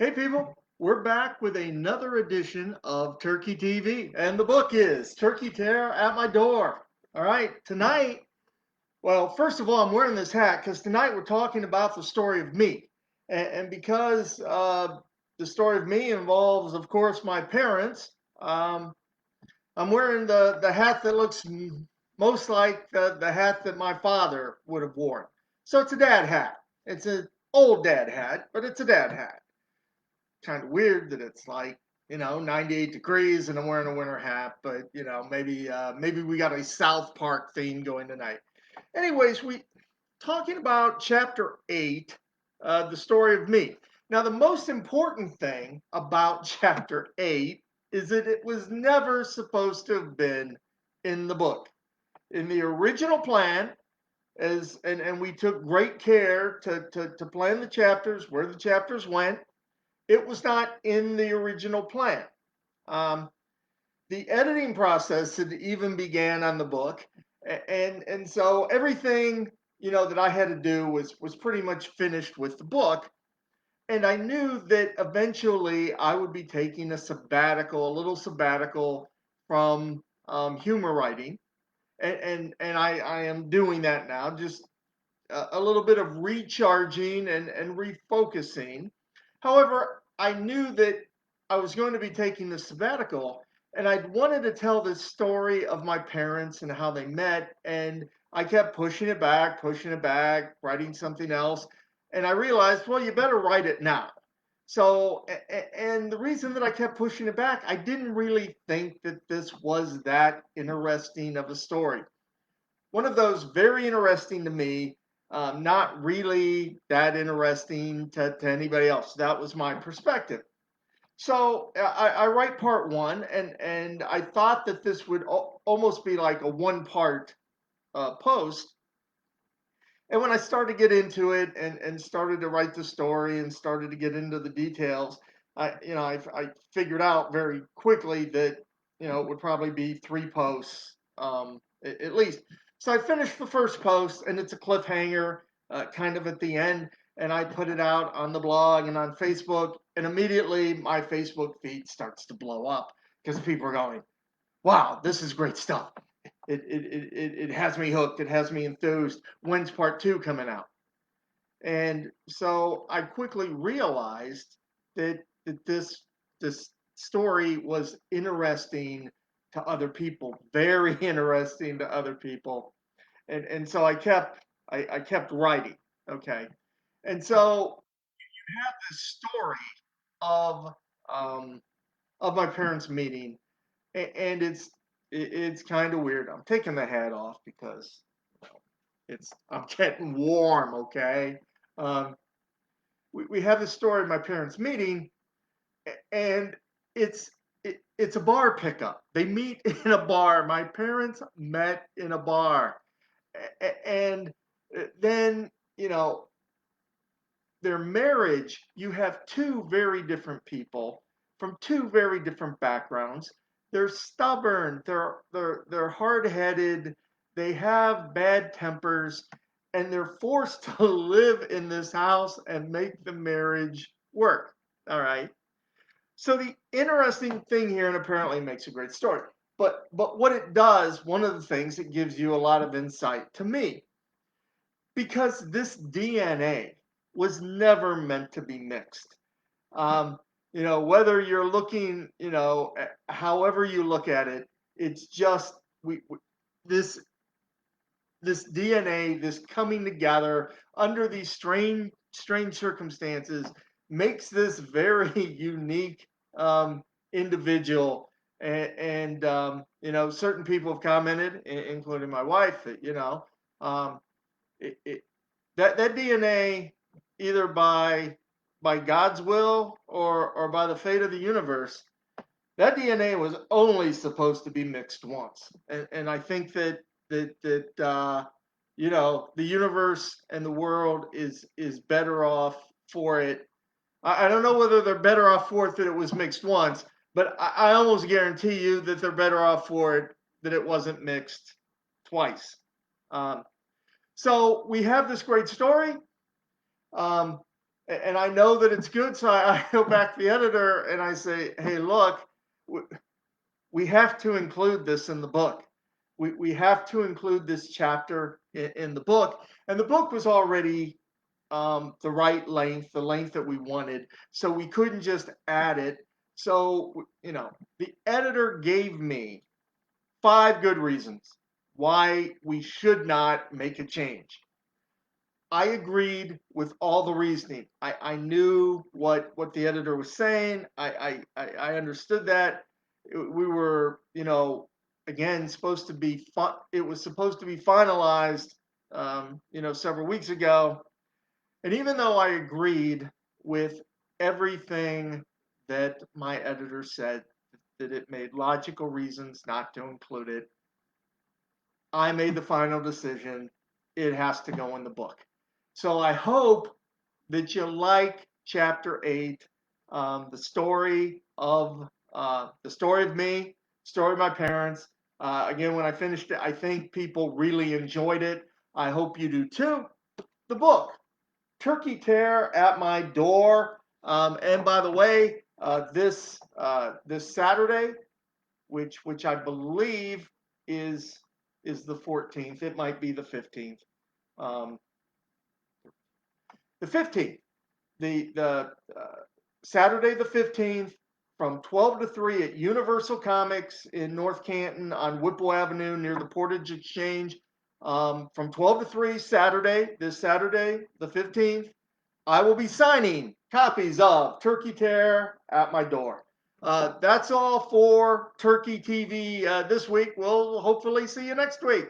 Hey people, we're back with another edition of Turkey TV, and the book is Turkey Terror at My Door. All right, tonight, well, first of all, I'm wearing this hat because tonight we're talking about the story of me. And because the story of me involves, of course, my parents, um, I'm wearing the hat that looks most like the hat that my father would have worn. So it's a dad hat. It's an old dad hat, but it's a dad hat. Kind of weird that it's like 98 degrees and I'm wearing a winter hat, but maybe we got a South Park theme going tonight. Anyways, we talking about chapter 8, the story of me. Now, the most important thing about chapter 8 is that it was never supposed to have been in the book. In the original plan, and we took great care to plan the chapters, where the chapters went. It was not in the original plan. Um, the editing process had even began on the book, and so everything that I had to do was pretty much finished with the book. And I knew that eventually I would be taking a little sabbatical from humor writing, and I am doing that now, just a little bit of recharging and refocusing. However, I knew that I was going to be taking the sabbatical, and I wanted to tell this story of my parents and how they met. And I kept pushing it back, writing something else. And I realized, well, you better write it now. So, and the reason that I kept pushing it back, I didn't really think that this was that interesting of a story. One of those very interesting to me, not really that interesting to anybody else. That was my perspective. So I write part one, and I thought that this would almost be like a one part post. And when I started to get into it and started to write the story and started to get into the details, I figured out very quickly that it would probably be three posts, at least. So I finished the first post, and it's a cliffhanger, kind of at the end, and I put it out on the blog and on Facebook, and immediately my Facebook feed starts to blow up because people are going, "Wow, this is great stuff. It has me hooked. It has me enthused. When's part two coming out?" And so I quickly realized that this story was interesting to other people, very interesting to other people. And so I kept writing. Okay. And so you have this story of um, of my parents meeting, and it's kind of weird. I'm taking the hat off because it's I'm getting warm. Okay. Um, we have this story of my parents meeting, and it's it's a bar pickup. They meet in a bar. My parents met in a bar, and then their marriage. You have two very different people from two very different backgrounds. They're stubborn. They're hard headed. They have bad tempers, and they're forced to live in this house and make the marriage work. All right. So the interesting thing here, and apparently makes a great story, but what it does, one of the things, it gives you a lot of insight to me, because this DNA was never meant to be mixed. Um, whether you're looking, however you look at it, it's just we this this DNA, this coming together under these strange circumstances, makes this very unique individual. And certain people have commented, including my wife, that um, it, that DNA, either by God's will or by the fate of the universe, that DNA was only supposed to be mixed once. And I think that the universe and the world is better off for it. I don't know whether they're better off for it that it was mixed once, but I almost guarantee you that they're better off for it that it wasn't mixed twice. Um, so we have this great story. Um, And I know that it's good, so I go back to the editor and I say, hey, look, we have to include this in the book. We have to include this chapter in the book. And the book was already the right length, the length that we wanted. So we couldn't just add it. So, the editor gave me 5 good reasons why we should not make a change. I agreed with all the reasoning. I knew what the editor was saying. I understood that. We were, again, supposed to be fun. It was supposed to be finalized, several weeks ago. And even though I agreed with everything that my editor said, that it made logical reasons not to include it, I made the final decision. It has to go in the book. So I hope that you like chapter 8, the story of me, story of my parents. Again, when I finished it, I think people really enjoyed it. I hope you do too. The book, Turkey Tear at My Door. And by the way, this Saturday, which I believe is the 14th. It might be the 15th. Um, the 15th. The Saturday the 15th from 12 to 3 at Universal Comics in North Canton on Whipple Avenue near the Portage Exchange. From 12 to 3 this Saturday, the 15th, I will be signing copies of Turkey Tear at My Door. That's all for Turkey TV this week. We'll hopefully see you next week.